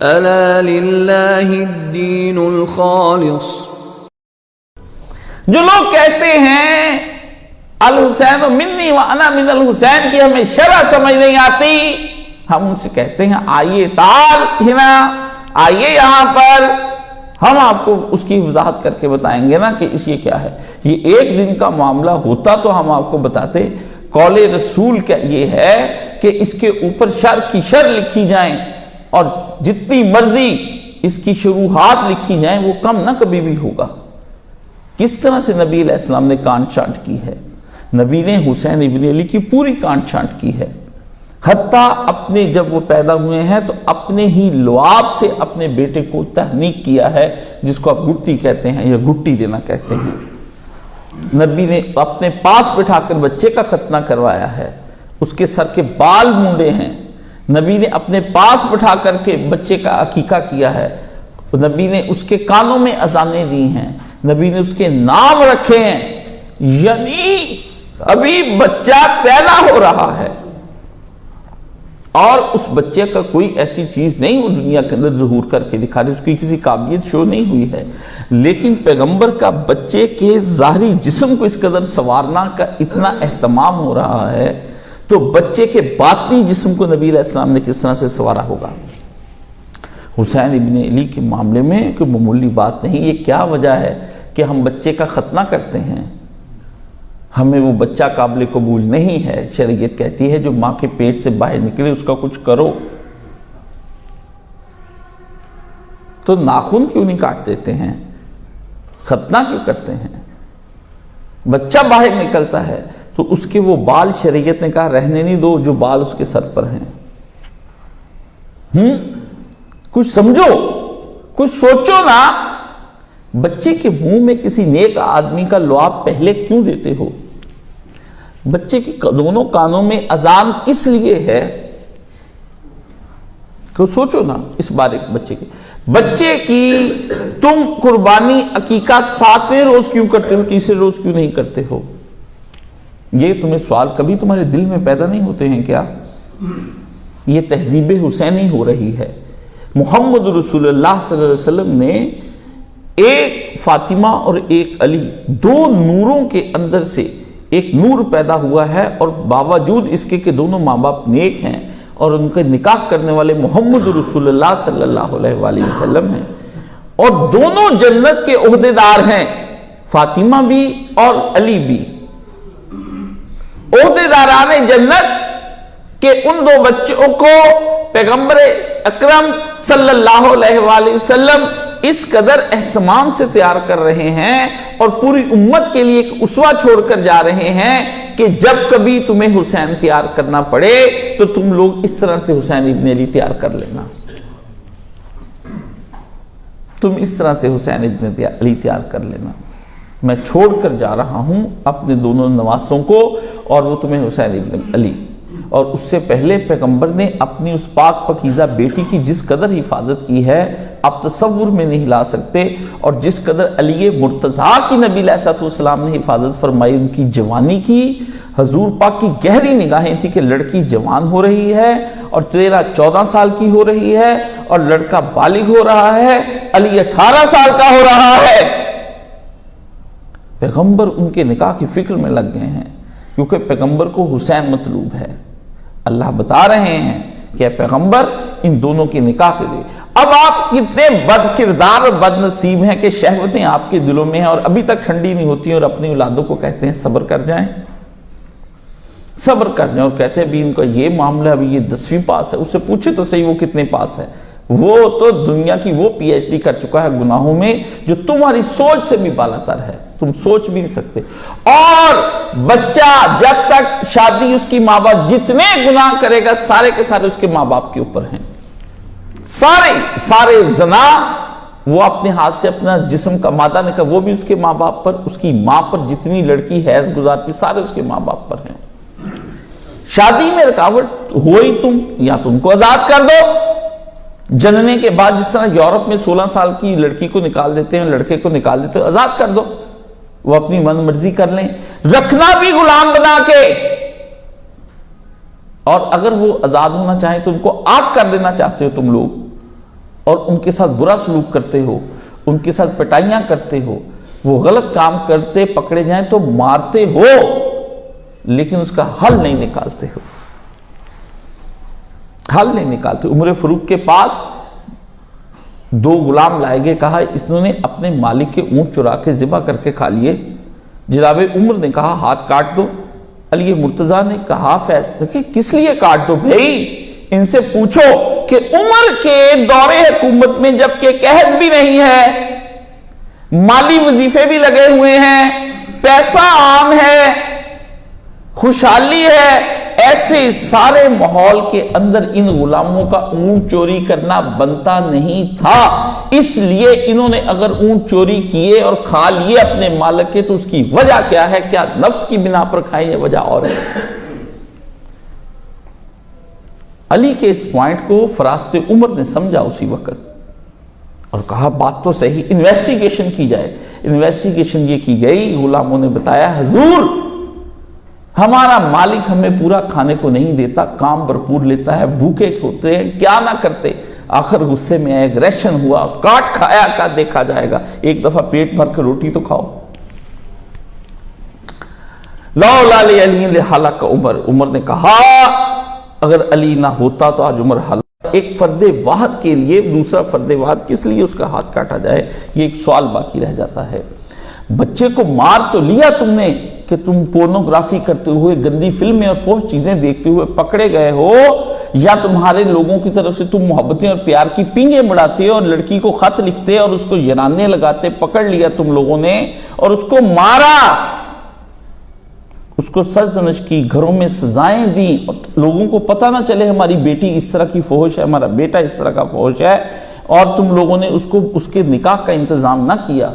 ألا لله الدين الخالص۔ جو لوگ کہتے ہیں الحسین منی وانا من الحسین کی ہمیں شرح سمجھ نہیں آتی، ہم ان سے کہتے ہیں آئیے تعال ہنا، آئیے یہاں پر، ہم آپ کو اس کی وضاحت کر کے بتائیں گے نا کہ اس یہ کیا ہے۔ یہ ایک دن کا معاملہ ہوتا تو ہم آپ کو بتاتے۔ قول رسول کا یہ ہے کہ اس کے اوپر شر کی شر لکھی جائیں اور جتنی مرضی اس کی شروحات لکھی جائیں وہ کم نہ کبھی بھی ہوگا۔ کس طرح سے نبی علیہ السلام نے کانٹ چھانٹ کی ہے، نبی نے حسین ابن علی کی پوری کانٹ چھانٹ کی ہے، حتیٰ اپنے جب وہ پیدا ہوئے ہیں تو اپنے ہی لعاب سے اپنے بیٹے کو تحنیک کیا ہے، جس کو آپ گٹی کہتے ہیں یا گٹی دینا کہتے ہیں۔ نبی نے اپنے پاس بٹھا کر بچے کا ختنہ کروایا ہے، اس کے سر کے بال مونڈے ہیں، نبی نے اپنے پاس بٹھا کر کے بچے کا عقیقہ کیا ہے، نبی نے اس کے کانوں میں اذانیں دی ہیں، نبی نے اس کے نام رکھے ہیں، یعنی ابھی بچہ پیدا ہو رہا ہے اور اس بچے کا کوئی ایسی چیز نہیں وہ دنیا کے اندر ظہور کر کے دکھا رہی، اس کی کسی قابلیت شو نہیں ہوئی ہے، لیکن پیغمبر کا بچے کے ظاہری جسم کو اس قدر سنوارنا کا اتنا اہتمام ہو رہا ہے تو بچے کے باطنی جسم کو نبی علیہ السلام نے کس طرح سے سنوارا ہوگا۔ حسین ابن علی کے معاملے میں کوئی معمولی بات نہیں۔ یہ کیا وجہ ہے کہ ہم بچے کا ختنہ کرتے ہیں؟ ہمیں وہ بچہ قابل قبول نہیں ہے۔ شریعت کہتی ہے جو ماں کے پیٹ سے باہر نکلے اس کا کچھ کرو، تو ناخن کیوں نہیں کاٹ دیتے ہیں، ختنہ کیوں کرتے ہیں؟ بچہ باہر نکلتا ہے تو اس کے وہ بال شریعت نے کہا رہنے نہیں دو جو بال اس کے سر پر ہیں۔ کچھ سمجھو، کچھ سوچو نا۔ بچے کے منہ میں کسی نیک آدمی کا لعاب پہلے کیوں دیتے ہو؟ بچے کے دونوں کانوں میں اذان کس لیے ہے؟ کہ سوچو نا اس بارے بچے کی تم قربانی عقیقہ 7ویں روز کیوں کرتے ہو، تیسرے روز کیوں نہیں کرتے ہو؟ یہ تمہیں سوال کبھی تمہارے دل میں پیدا نہیں ہوتے ہیں کیا؟ یہ تہذیب حسینی ہو رہی ہے۔ محمد رسول اللہ صلی اللہ علیہ وسلم نے ایک فاطمہ اور ایک علی، دو نوروں کے اندر سے ایک نور پیدا ہوا ہے، اور باوجود اس کے کہ دونوں ماں باپ نیک ہیں اور ان کے نکاح کرنے والے محمد رسول اللہ صلی اللہ علیہ وآلہ وسلم ہیں، اور دونوں جنت کے عہدیدار ہیں، فاطمہ بھی اور علی بھی، عہدیداران جنت کہ ان دو بچوں کو پیغمبر اکرم صلی اللہ علیہ وآلہ وسلم اس قدر اہتمام سے تیار کر رہے ہیں اور پوری امت کے لیے ایک اسوہ چھوڑ کر جا رہے ہیں کہ جب کبھی تمہیں حسین تیار کرنا پڑے تو تم لوگ اس طرح سے حسین ابن علی تیار کر لینا، تم اس طرح سے حسین ابن علی تیار کر لینا، میں چھوڑ کر جا رہا ہوں اپنے دونوں نواسوں کو اور وہ تمہیں حسین ابن علی۔ اور اس سے پہلے پیغمبر نے اپنی اس پاک پاکیزہ بیٹی کی جس قدر حفاظت کی ہے آپ تصور میں نہیں لا سکتے، اور جس قدر علی مرتضیٰ کی نبی علیہ السلام نے حفاظت فرمائی، ان کی جوانی کی، حضور پاک کی گہری نگاہیں تھی کہ لڑکی جوان ہو رہی ہے اور 13-14 سال کی ہو رہی ہے اور لڑکا بالغ ہو رہا ہے، علی 18 سال کا ہو رہا ہے۔ پیغمبر ان کے نکاح کی فکر میں لگ گئے ہیں کیونکہ پیغمبر کو حسین مطلوب ہے۔ اللہ بتا رہے ہیں کہ پیغمبر ان دونوں کے نکاح کے لیے۔ اب آپ کتنے بد کردار اور بد نصیب ہیں کہ شہوتیں آپ کے دلوں میں ہیں اور ابھی تک ٹھنڈی نہیں ہوتی ہیں، اور اپنی اولادوں کو کہتے ہیں صبر کر جائیں، صبر کر جائیں، اور کہتے ہیں ابھی ان کا یہ معاملہ ابھی یہ 10ویں پاس ہے، اس سے پوچھے تو صحیح وہ کتنے پاس ہے، وہ تو دنیا کی وہ پی ایچ ڈی کر چکا ہے گناہوں میں جو تمہاری سوچ سے بھی بالا تر ہے، تم سوچ بھی نہیں سکتے۔ اور بچہ جب تک شادی اس کی ماں باپ جتنے گناہ کرے گا سارے کے سارے اس کے ماں باپ کے اوپر ہیں، سارے زنا وہ اپنے ہاتھ سے اپنا جسم کا مادہ نکال وہ بھی اس کے ماں باپ پر، اس کی ماں پر جتنی لڑکی حیض گزارتی سارے اس کے ماں باپ پر ہیں۔ شادی میں رکاوٹ ہوئی تم یا تم کو آزاد کر دو، جننے کے بعد جس طرح یورپ میں 16 سال کی لڑکی کو نکال دیتے ہیں، لڑکے کو نکال دیتے ہیں، آزاد کر دو، وہ اپنی من مرضی کر لیں، رکھنا بھی غلام بنا کے، اور اگر وہ آزاد ہونا چاہیں تو ان کو آگ کر دینا چاہتے ہو تم لوگ، اور ان کے ساتھ برا سلوک کرتے ہو، ان کے ساتھ پٹائیاں کرتے ہو، وہ غلط کام کرتے پکڑے جائیں تو مارتے ہو، لیکن اس کا حل نہیں نکالتے ہو، حل نہیں نکالتے۔ عمر فاروق کے پاس 2 غلام لائے گئے، کہا انہوں نے اپنے مالک کے اونٹ چرا کے ذبح کر کے کھا لیے۔ جناب عمر نے کہا ہاتھ کاٹ دو۔ علی مرتضیٰ نے کہا کس لیے کاٹ دو بھائی، ان سے پوچھو کہ عمر کے دور حکومت میں جب کہ قحط بھی نہیں ہے، مالی وظیفے بھی لگے ہوئے ہیں، پیسہ عام ہے، خوشحالی ہے، ایسے سارے ماحول کے اندر ان غلاموں کا اونٹ چوری کرنا بنتا نہیں تھا۔ اس لیے انہوں نے اگر اونٹ چوری کیے اور کھا لیے اپنے مالک کے تو اس کی وجہ کیا ہے؟ کیا نفس کی بنا پر کھائیں یا وجہ اور ہے؟ علی کے اس پوائنٹ کو فراست عمر نے سمجھا اسی وقت اور کہا بات تو صحیح، انویسٹیگیشن کی جائے۔ انویسٹیگیشن یہ کی گئی، غلاموں نے بتایا حضور ہمارا مالک ہمیں پورا کھانے کو نہیں دیتا، کام بھرپور لیتا ہے، بھوکے ہوتے ہیں، کیا نہ کرتے۔ آخر غصے میں ایگریشن ہوا، کاٹ کھایا کا دیکھا جائے گا، ایک دفعہ پیٹ بھر کے روٹی تو کھاؤ۔ لولا علی لہلک عمر، عمر نے کہا اگر علی نہ ہوتا تو آج عمر ہلاک۔ ایک فرد واحد کے لیے دوسرا فرد واحد کس لیے اس کا ہاتھ کاٹا جائے، یہ ایک سوال باقی رہ جاتا ہے۔ بچے کو مار تو لیا تم نے کہ تم پورنوگرافی کرتے ہوئے، گندی فلمیں اور فحش چیزیں دیکھتے ہوئے پکڑے گئے ہو، یا تمہارے لوگوں کی طرف سے تم محبتیں اور پیار کی پینگیں بڑھاتے اور لڑکی کو خط لکھتے اور اس کو ینانے لگاتے، پکڑ لیا تم لوگوں نے اور اس کو مارا، اس کو سرزنش کی، گھروں میں سزائیں دیں اور لوگوں کو پتہ نہ چلے ہماری بیٹی اس طرح کی فحش ہے، ہمارا بیٹا اس طرح کا فحش ہے، اور تم لوگوں نے اس کے نکاح کا انتظام نہ کیا،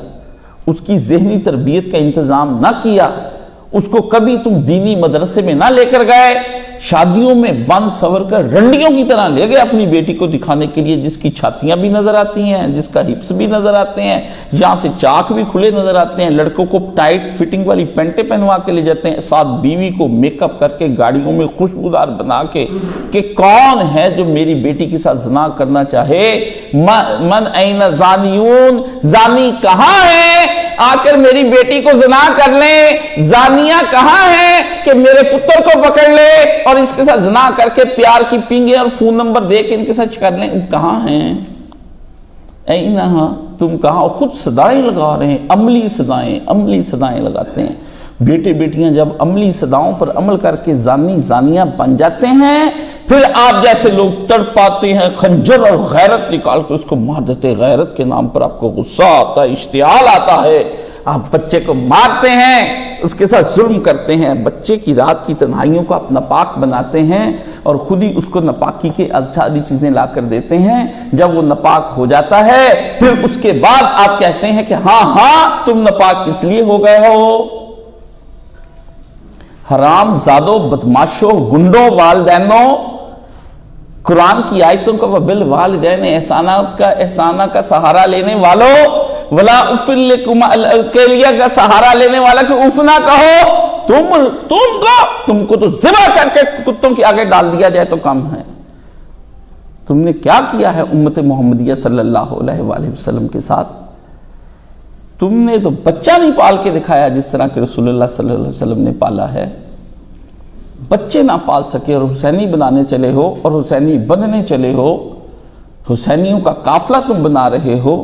اس کی ذہنی تربیت کا انتظام نہ کیا، اس کو کبھی تم دینی مدرسے میں نہ لے کر گئے، شادیوں میں بند سور کر رنڈیوں کی طرح لے گئے اپنی بیٹی کو دکھانے کے لیے، جس کی چھاتیاں بھی نظر آتی ہیں، جس کا ہپس بھی نظر آتے ہیں، یہاں سے چاک بھی کھلے نظر آتے ہیں، لڑکوں کو ٹائٹ فٹنگ والی پینٹیں پہنوا کے لے جاتے ہیں، ساتھ بیوی کو میک اپ کر کے گاڑیوں میں خوشبودار بنا کے، کہ کون ہے جو میری بیٹی کے ساتھ زنا کرنا چاہے، من این زانیون، زانی کہاں ہے آ کر میری بیٹی کو زنا کر لیں، زانیہ کہاں ہے کہ میرے پتر کو پکڑ لے اور اس کے ساتھ زنا کر کے پیار کی پینگیں اور فون نمبر دے کے ان کے ساتھ کر لیں، کہاں ہیں؟ اینہا، تم کہاں؟ خود صدائیں لگا رہے ہیں، عملی صدائیں لگاتے ہیں۔ بیٹے بیٹیاں جب عملی صداؤں پر عمل کر کے زانیہ بن جاتے ہیں، پھر آپ جیسے لوگ تڑپ پاتے ہیں، خنجر اور غیرت نکال کے اس کو مار دیتے، غیرت کے نام پر آپ کو غصہ آتا ہے، اشتعال آتا ہے، آپ بچے کو مارتے ہیں، اس کے ساتھ ظلم کرتے ہیں، بچے کی رات کی تنہائیوں کو آپ ناپاک بناتے ہیں اور خود ہی اس کو ناپاکی کے ساری چیزیں لا کر دیتے ہیں۔ جب وہ ناپاک ہو جاتا ہے پھر اس کے بعد آپ کہتے ہیں کہ ہاں تم ناپاک کس لیے ہو گئے ہو؟ حرام زادوں، بدماشوں، گنڈوں، والدینوں، قرآن کی آیتوں کا وبالوالدین احسانہ کا سہارا لینے والوں، ولا افل لکم الکیلیہ کا سہارا لینے والا کہ اف نہ کہو، تم کو تو ذبح کر کے کتوں کے آگے ڈال دیا جائے تو کم ہے۔ تم نے کیا کیا ہے امت محمدیہ صلی اللہ علیہ وآلہ وسلم کے ساتھ؟ تم نے تو بچہ نہیں پال کے دکھایا جس طرح کہ رسول اللہ صلی اللہ علیہ وسلم نے پالا ہے۔ بچے نہ پال سکے اور حسینی بنانے چلے ہو اور حسینی بننے چلے ہو، حسینیوں کا قافلہ تم بنا رہے ہو،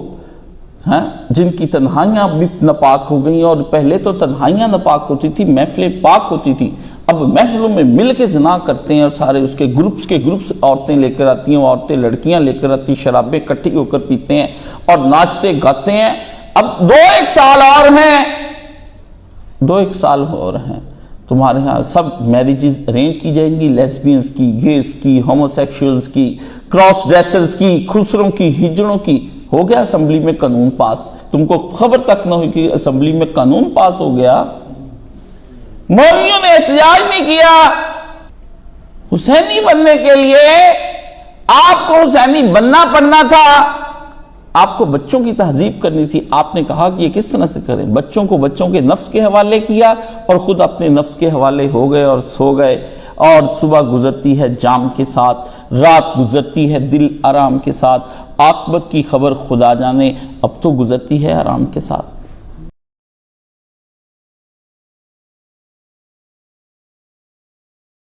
جن کی تنہائیاں بھی ناپاک ہو گئیں، اور پہلے تو تنہائیاں ناپاک ہوتی تھی، محفلیں پاک ہوتی تھی، اب محفلوں میں مل کے زنا کرتے ہیں اور سارے اس کے گروپس عورتیں لے کر آتی ہیں، عورتیں لڑکیاں لے کر آتی، شرابیں اکٹھی ہو کر پیتے ہیں اور ناچتے گاتے ہیں۔ اب 2-1 سال اور ہیں، 2-1 سال اور ہیں، تمہارے ہاں سب میریجز ارینج کی جائیں گی، لیسبینز کی، گیز کی، ہومو سیکشولز کی، کراس ڈریسرز کی، خسروں کی، ہجڑوں کی۔ ہو گیا اسمبلی میں قانون پاس، تم کو خبر تک نہ ہوئی کہ اسمبلی میں قانون پاس ہو گیا۔ مولویوں نے احتجاج نہیں کیا۔ حسینی بننے کے لیے آپ کو حسینی بننا پڑنا تھا، آپ کو بچوں کی تہذیب کرنی تھی۔ آپ نے کہا کہ یہ کس طرح سے کریں، بچوں کو بچوں کے نفس کے حوالے کیا اور خود اپنے نفس کے حوالے ہو گئے اور سو گئے اور صبح گزرتی ہے جام کے ساتھ، رات گزرتی ہے دل آرام کے ساتھ، عاقبت کی خبر خدا جانے اب تو گزرتی ہے آرام کے ساتھ۔